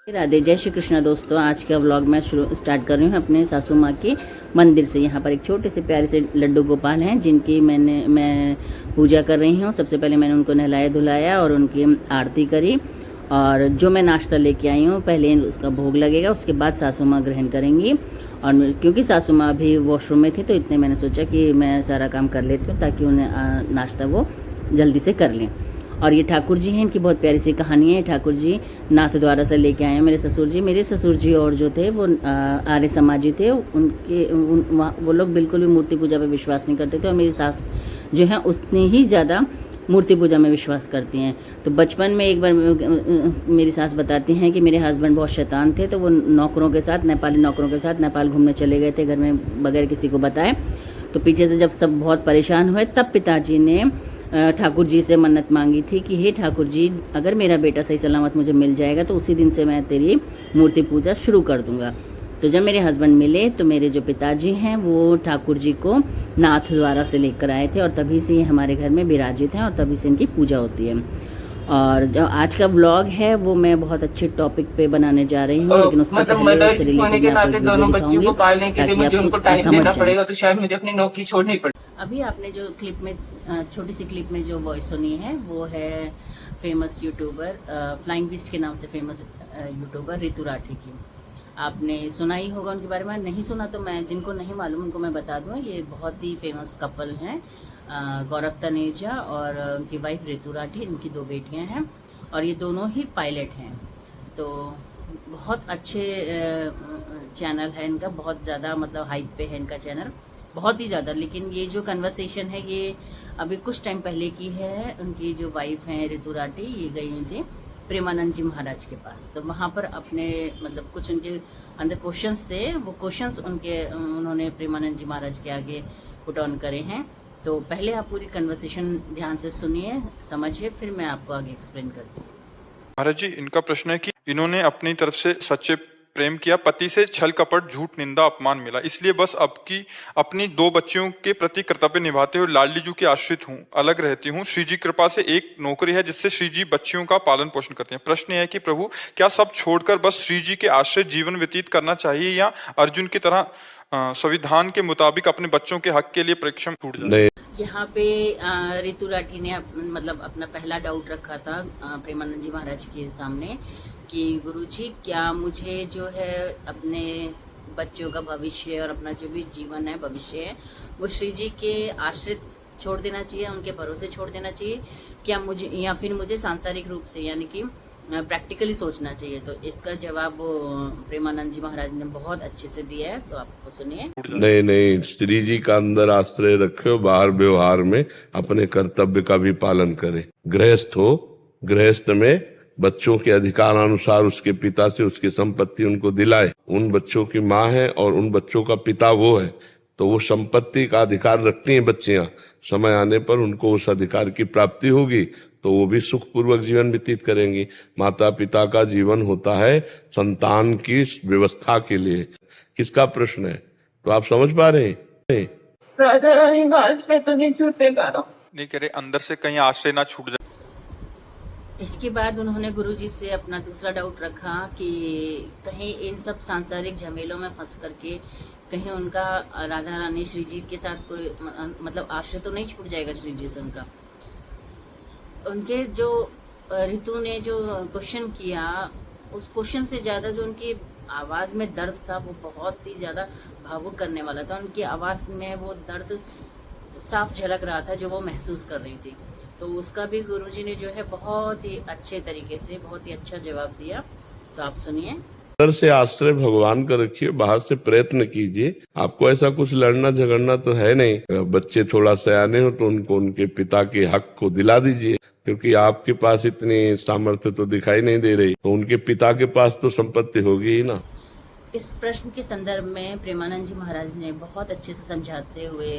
राधे, जय श्री कृष्ण दोस्तों। आज का व्लॉग मैं स्टार्ट कर रही हूँ अपने सासू माँ के मंदिर से। यहाँ पर एक छोटे से प्यारे से लड्डू गोपाल हैं जिनकी मैं पूजा कर रही हूँ। सबसे पहले मैंने उनको नहलाया धुलाया और उनकी आरती करी, और जो मैं नाश्ता लेके आई हूँ पहले उसका भोग लगेगा, उसके बाद सासू माँ ग्रहण करेंगी। और क्योंकि सासू माँ अभी वॉशरूम में थी तो इतने मैंने सोचा कि मैं सारा काम कर लेती हूँ ताकि उन्हें नाश्ता वो जल्दी से कर लें। और ये ठाकुर जी हैं, इनकी बहुत प्यारी सी कहानी है। ठाकुर जी नाथ द्वारा से लेके आए हैं मेरे ससुर जी और जो थे वो आर्य समाजी थे। वो लोग बिल्कुल भी मूर्ति पूजा पे विश्वास नहीं करते थे, और मेरी सास जो है उतनी ही ज़्यादा मूर्ति पूजा में विश्वास करती हैं। तो बचपन में एक बार मेरी सास बताती हैं कि मेरे हस्बैंड बहुत शैतान थे, तो वो नौकरों के साथ, नेपाली नौकरों के साथ नेपाल घूमने चले गए थे घर में बगैर किसी को बताए। तो पीछे से जब सब बहुत परेशान हुए तब पिताजी ने ठाकुर जी से मन्नत मांगी थी कि हे ठाकुर जी, अगर मेरा बेटा सही सलामत मुझे मिल जाएगा तो उसी दिन से मैं तेरी मूर्ति पूजा शुरू कर दूंगा। तो जब मेरे हस्बैंड मिले तो मेरे जो पिताजी हैं वो ठाकुर जी को नाथ द्वारा से लेकर आए थे, और तभी से ये हमारे घर में विराजित हैं और तभी से इनकी पूजा होती है। और जो आज का व्लॉग है वो मैं बहुत अच्छे टॉपिक पे बनाने जा रही हूँ, लेकिन उससे पहले उससे रिलेटेड मैं आपको दोनों बच्चों को पालने के लिए मुझे उनको टाइम देना पड़ेगा, तो शायद मुझे अपनी नौकरी छोड़नी पड़ेगी। अभी आपने जो क्लिप में छोटी सी क्लिप में जो वॉइस सुनी है वो है फेमस यूट्यूबर फ्लाइंग बीस्ट के नाम से फेमस यूट्यूबर रितु राठी की। आपने सुना ही होगा उनके बारे में, नहीं सुना तो मैं, जिनको नहीं मालूम उनको मैं बता दूं। ये बहुत ही फेमस कपल हैं, गौरव तनेजा और उनकी वाइफ रितु राठी। इनकी 2 बेटियां हैं और ये दोनों ही पायलट हैं। तो बहुत अच्छे चैनल है इनका, बहुत ज़्यादा मतलब हाइप पे है इनका चैनल, बहुत ही ज़्यादा। लेकिन ये जो कन्वर्सेशन है ये अभी कुछ टाइम पहले की है। उनकी जो वाइफ हैं रितु राठी, ये गई हुई थी प्रेमानंद जी महाराज के पास। तो वहाँ पर अपने मतलब कुछ उनके अंदर क्वेश्चंस थे, वो क्वेश्चंस उन्होंने प्रेमानंद जी महाराज के आगे पुट ऑन करे हैं। तो पहले आप पूरी कन्वर्सेशन ध्यान से सुनिए, समझिए, फिर मैं आपको आगे एक्सप्लेन करती हूँ। महाराज जी, इनका प्रश्न है कि इन्होंने अपनी तरफ से सच्चे प्रेम किया, पति से छल कपट झूठ निंदा अपमान मिला, इसलिए बस अपनी 2 बच्चियों के प्रति कर्तव्य निभाते हुए लाडली जी की आश्रित हूँ, अलग रहती हूँ। श्री जी कृपा से एक नौकरी है जिससे श्री जी बच्चियों का पालन पोषण करते हैं। प्रश्न है कि प्रभु, क्या सब छोड़कर बस श्री जी के आश्रित जीवन व्यतीत करना चाहिए, या अर्जुन की तरह संविधान के मुताबिक अपने बच्चों के हक के लिए परिश्रम छूट जाए? यहाँ पे रितु राठी ने मतलब अपना पहला डाउट रखा था प्रेमानंद जी महाराज के सामने कि गुरुजी, क्या मुझे जो है अपने बच्चों का भविष्य और अपना जो भी जीवन है, भविष्य है, वो श्री जी के आश्रित छोड़ देना चाहिए, उनके भरोसे छोड़ देना चाहिए क्या मुझे, या फिर मुझे सांसारिक रूप से यानी कि प्रैक्टिकली सोचना चाहिए? तो इसका जवाब वो प्रेमानंद जी महाराज ने बहुत अच्छे से दिया है, तो आप सुनिए। नहीं, श्री जी का अंदर आश्रय रखे, बाहर व्यवहार में अपने कर्तव्य का भी पालन करे। गृहस्थ हो, गृहस्थ में बच्चों के अधिकार अनुसार उसके पिता से उसकी संपत्ति उनको दिलाए। उन बच्चों की माँ है और उन बच्चों का पिता वो है, तो वो संपत्ति का अधिकार रखती हैं बच्चियां। समय आने पर उनको उस अधिकार की प्राप्ति होगी तो वो भी सुखपूर्वक जीवन व्यतीत करेंगी। माता पिता का जीवन होता है संतान की व्यवस्था के लिए। किसका प्रश्न है? तो आप समझ पा रहे हैं? नहीं कह रहे अंदर से कहीं आश्रय ना छूट जाए। इसके बाद उन्होंने गुरुजी से अपना दूसरा डाउट रखा कि कहीं इन सब सांसारिक झमेलों में फंस करके कहीं उनका राधा रानी श्री जी के साथ कोई मतलब आश्रय तो नहीं छूट जाएगा श्री जी से उनका। उनके जो रितु ने जो क्वेश्चन किया, उस क्वेश्चन से ज़्यादा जो उनकी आवाज़ में दर्द था वो बहुत ही ज़्यादा भावुक करने वाला था। उनकी आवाज़ में वो दर्द साफ झलक रहा था जो वो महसूस कर रही थी। तो उसका भी गुरुजी ने जो है बहुत ही अच्छे तरीके से बहुत ही अच्छा जवाब दिया, तो आप सुनिए। अंदर से आश्रय भगवान का रखिए, बाहर से प्रयत्न कीजिए। आपको ऐसा कुछ लड़ना झगड़ना तो है नहीं। बच्चे थोड़ा सयाने हो तो उनको उनके पिता के हक को दिला दीजिए, क्योंकि आपके पास इतनी सामर्थ्य तो दिखाई नहीं दे रही, तो उनके पिता के पास तो संपत्ति होगी ही ना। इस प्रश्न के संदर्भ में प्रेमानंद जी महाराज ने बहुत अच्छे से समझाते हुए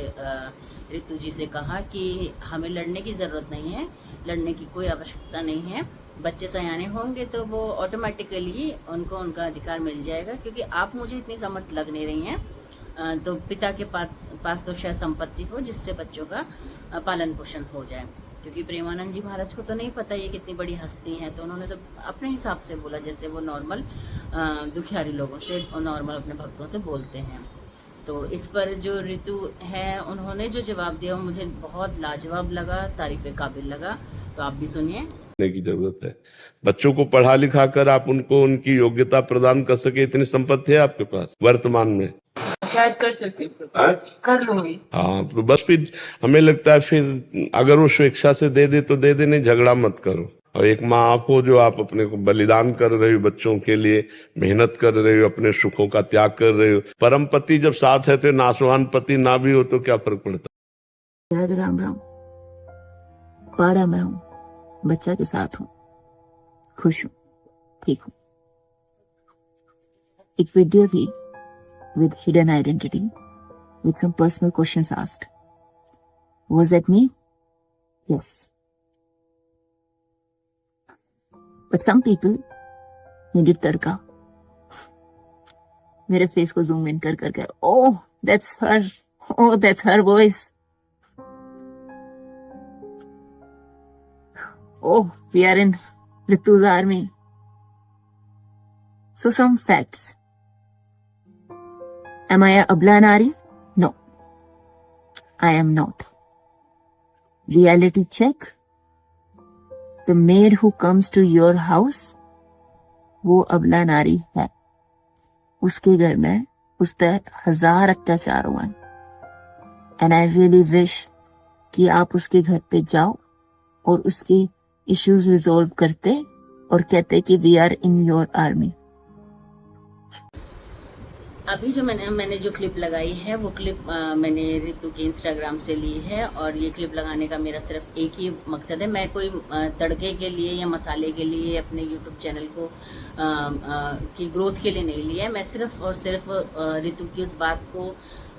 रितु जी से कहा कि हमें लड़ने की ज़रूरत नहीं है, लड़ने की कोई आवश्यकता नहीं है। बच्चे सयाने होंगे तो वो ऑटोमेटिकली उनको उनका अधिकार मिल जाएगा, क्योंकि आप मुझे इतनी समर्थ लग नहीं रही हैं। तो पिता के पास तो शायद संपत्ति हो जिससे बच्चों का पालन पोषण हो जाए। क्योंकि प्रेमानंद जी महाराज को तो नहीं पता ये कितनी बड़ी हस्ती हैं, तो उन्होंने तो अपने हिसाब से बोला जैसे वो नॉर्मल दुखियारी लोगों से और नॉर्मल अपने भक्तों से बोलते हैं। तो इस पर जो ऋतु है उन्होंने जो जवाब दिया वो मुझे बहुत लाजवाब लगा, तारीफ काबिल लगा। तो आप भी सुनिए। की जरूरत है। बच्चों को पढ़ा लिखा कर आप उनको उनकी योग्यता प्रदान कर सके, इतनी संपत्ति है आपके पास वर्तमान में। शायद कर सकती हूँ, कर लूंगी। हाँ, तो बस फिर हमें लगता है फिर अगर वो स्वेच्छा से दे दे तो दे दे, नहीं झगड़ा मत करो। और एक माँ आप हो जो आप अपने को बलिदान कर रहे हो, बच्चों के लिए मेहनत कर रहे हो, अपने सुखों का त्याग कर रहे हो। परम पति जब साथ है तो नासवान पति ना भी हो तो क्या फर्क पड़ता। राम राम। पाड़ा मैं हूँ, बच्चा के साथ हूँ, खुश हूँ, ठीक हूँ। एक वीडियो थी with hidden identity, with some personal questions asked. Was that me? Yes. But some people needed तड़का। मेरे फेस को जूम इन कर करके, oh, that's her, oh, that's her voice. Oh, we are in Ritu's army. So some facts. Am I a Abla Nari? No, I am not. Reality check. The maid who comes to your house, वो अबला नारी है। उसके घर में उस पर 1000 अत्याचार हुए। And I really wish कि आप उसके घर पे जाओ और उसके इश्यूज रिजॉल्व करते और कहते कि we are in your army. अभी जो मैंने जो क्लिप लगाई है वो क्लिप मैंने ऋतु के इंस्टाग्राम से ली है। और ये क्लिप लगाने का मेरा सिर्फ एक ही मकसद है। मैं कोई तड़के के लिए या मसाले के लिए अपने यूट्यूब चैनल को की ग्रोथ के लिए नहीं लिया है। मैं सिर्फ और सिर्फ ऋतु की उस बात को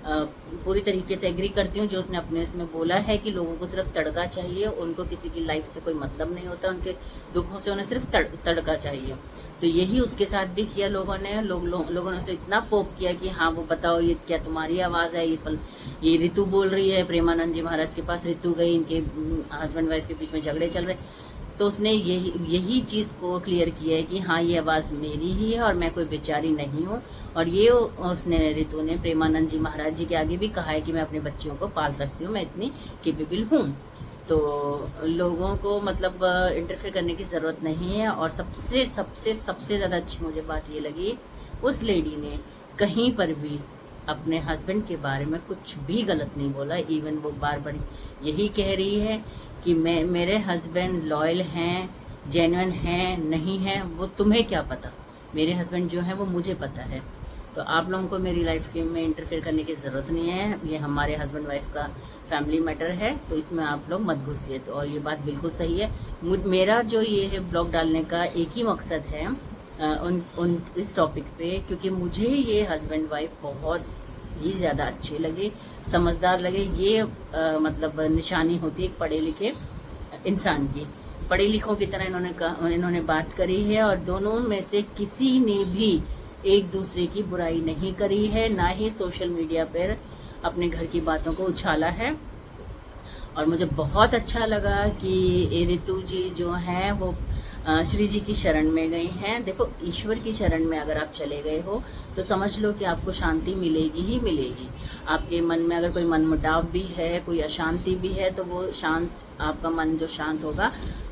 पूरी तरीके से एग्री करती हूँ जो उसने अपने इसमें बोला है कि लोगों को सिर्फ तड़का चाहिए, उनको किसी की लाइफ से कोई मतलब नहीं होता, उनके दुखों से उन्हें सिर्फ तड़का चाहिए। तो यही उसके साथ भी किया लोगों ने। लोगों ने उसे इतना पोक किया कि हाँ वो बताओ ये क्या तुम्हारी आवाज़ है, ये ऋतु बोल रही है। प्रेमानंद जी महाराज के पास ऋतु गई, इनके हस्बैंड वाइफ के बीच में झगड़े चल रहे, तो उसने यही चीज़ को क्लियर किया है कि हाँ ये आवाज़ मेरी ही है और मैं कोई बेचारी नहीं हूँ। और ये उसने ऋतु ने प्रेमानंद जी महाराज जी के आगे भी कहा है कि मैं अपने बच्चियों को पाल सकती हूँ, मैं इतनी केपेबल हूँ। तो लोगों को मतलब इंटरफेयर करने की ज़रूरत नहीं है। और सबसे सबसे सबसे ज़्यादा अच्छी मुझे बात ये लगी, उस लेडी ने कहीं पर भी अपने हस्बैंड के बारे में कुछ भी गलत नहीं बोला। इवन वो बार बार यही कह रही है कि मेरे हस्बैंड लॉयल हैं, जेन्युइन हैं, नहीं हैं, वो तुम्हें क्या पता, मेरे हस्बैंड जो है वो मुझे पता है। तो आप लोगों को मेरी लाइफ के में इंटरफेयर करने की ज़रूरत नहीं है। ये हमारे हस्बैंड वाइफ का फैमिली मैटर है, तो इसमें आप लोग मत घुसिए। तो और ये बात बिल्कुल सही है। मेरा जो ये है ब्लॉग डालने का एक ही मकसद है इस टॉपिक पे, क्योंकि मुझे ये हस्बैंड वाइफ बहुत ही ज़्यादा अच्छे लगे, समझदार लगे। ये मतलब निशानी होती है एक पढ़े लिखे इंसान की। पढ़े लिखों की तरह इन्होंने बात करी है और दोनों में से किसी ने भी एक दूसरे की बुराई नहीं करी है, ना ही सोशल मीडिया पर अपने घर की बातों को उछाला है। और मुझे बहुत अच्छा लगा कि ऋतु जी जो हैं वो श्री जी की शरण में गई हैं। देखो, ईश्वर की शरण में अगर आप चले गए हो तो समझ लो कि आपको शांति मिलेगी ही मिलेगी। आपके मन में अगर कोई मनमुटाव भी है, कोई अशांति भी है, तो वो शांत, आपका मन जो शांत होगा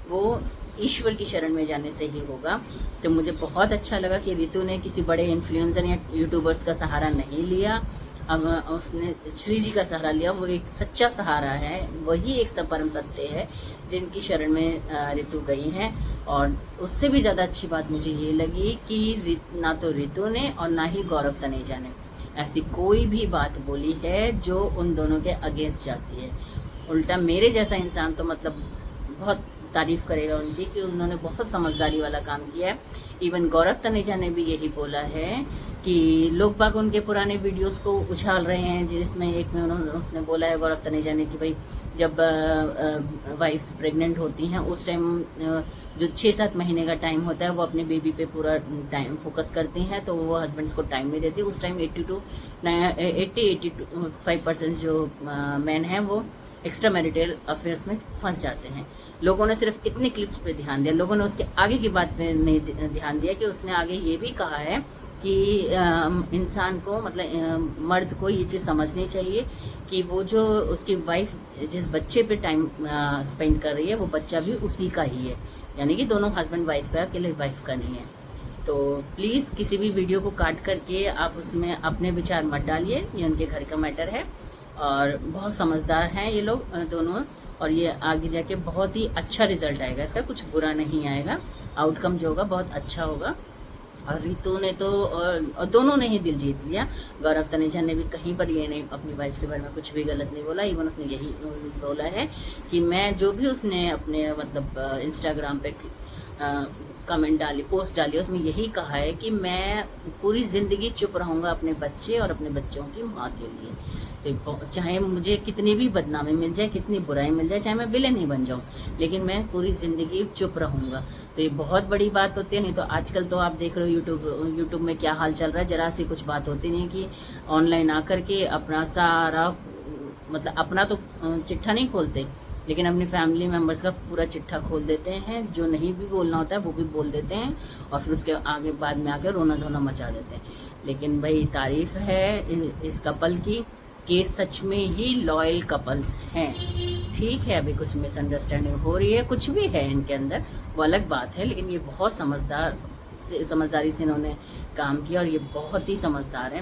वो ईश्वर की शरण में जाने से ही होगा। तो मुझे बहुत अच्छा लगा कि ऋतु ने किसी बड़े इन्फ्लुएंसर या यूट्यूबर्स का सहारा नहीं लिया, अब उसने श्री जी का सहारा लिया। वो एक सच्चा सहारा है, वही एक परम सत्य है जिनकी शरण में ऋतु गई हैं। और उससे भी ज़्यादा अच्छी बात मुझे ये लगी कि ना तो ऋतु ने और ना ही गौरव तनेजा ने ऐसी कोई भी बात बोली है जो उन दोनों के अगेंस्ट जाती है। उल्टा मेरे जैसा इंसान तो मतलब बहुत तारीफ़ करेगा उनकी कि उन्होंने बहुत समझदारी वाला काम किया है। इवन गौरव तनेजा ने भी यही बोला है कि लोग बाग उनके पुराने वीडियोस को उछाल रहे हैं, जिसमें एक में उसने बोला है गौरव तनेजा ने कि भाई जब वाइफ्स प्रेग्नेंट होती हैं उस टाइम जो 6-7 महीने का टाइम होता है वो अपने बेबी पे पूरा टाइम फोकस करती हैं, तो वो हस्बैंड्स को टाइम नहीं देती। उस टाइम 80-85% जो मैन हैं वो एक्स्ट्रा मैरिटल अफेयर्स में फंस जाते हैं। लोगों ने सिर्फ इतनी क्लिप्स पे ध्यान दिया, लोगों ने उसके आगे की बात पे नहीं ध्यान दिया कि उसने आगे ये भी कहा है कि इंसान को मतलब मर्द को ये चीज़ समझनी चाहिए कि वो जो उसकी वाइफ जिस बच्चे पे टाइम स्पेंड कर रही है वो बच्चा भी उसी का ही है, यानी कि दोनों हस्बैंड वाइफ का, अकेले वाइफ का नहीं है। तो प्लीज़ किसी भी वीडियो को काट करके आप उसमें अपने विचार मत डालिए, ये उनके घर का मैटर है और बहुत समझदार हैं ये लोग दोनों, और ये आगे जाके बहुत ही अच्छा रिजल्ट आएगा इसका, कुछ बुरा नहीं आएगा, आउटकम जो होगा बहुत अच्छा होगा। और रितु ने तो और दोनों ने ही दिल जीत लिया। गौरव तनेजा ने भी कहीं पर ये नहीं अपनी वाइफ के बारे में कुछ भी गलत नहीं बोला, इवन उसने यही बोला है कि मैं जो भी उसने अपने मतलब इंस्टाग्राम पे कमेंट डाली, पोस्ट डाली, उसमें यही कहा है कि मैं पूरी ज़िंदगी चुप रहूँगा अपने बच्चे और अपने बच्चों की माँ के लिए। तो चाहे मुझे कितनी भी बदनामी मिल जाए, कितनी बुराई मिल जाए, चाहे मैं विलेन ही बन जाऊँ, लेकिन मैं पूरी ज़िंदगी चुप रहूँगा। तो ये बहुत बड़ी बात होती है। नहीं तो आजकल तो आप देख रहे हो यूट्यूब में क्या हाल चल रहा है, जरा सी कुछ बात होती नहीं कि ऑनलाइन आकर के अपना सारा मतलब अपना तो चिट्ठा नहीं खोलते, लेकिन अपनी फैमिली मेम्बर्स का पूरा चिट्ठा खोल देते हैं, जो नहीं भी बोलना होता है वो भी बोल देते हैं और फिर उसके आगे बाद में आकर रोना धोना मचा देते हैं। लेकिन भाई तारीफ है इस कपल की कि सच में ही लॉयल कपल्स हैं। ठीक है, अभी कुछ मिसअंडरस्टैंडिंग हो रही है, कुछ भी है इनके अंदर, वो अलग बात है, लेकिन ये बहुत समझदारी से इन्होंने काम किया और ये बहुत ही समझदार है।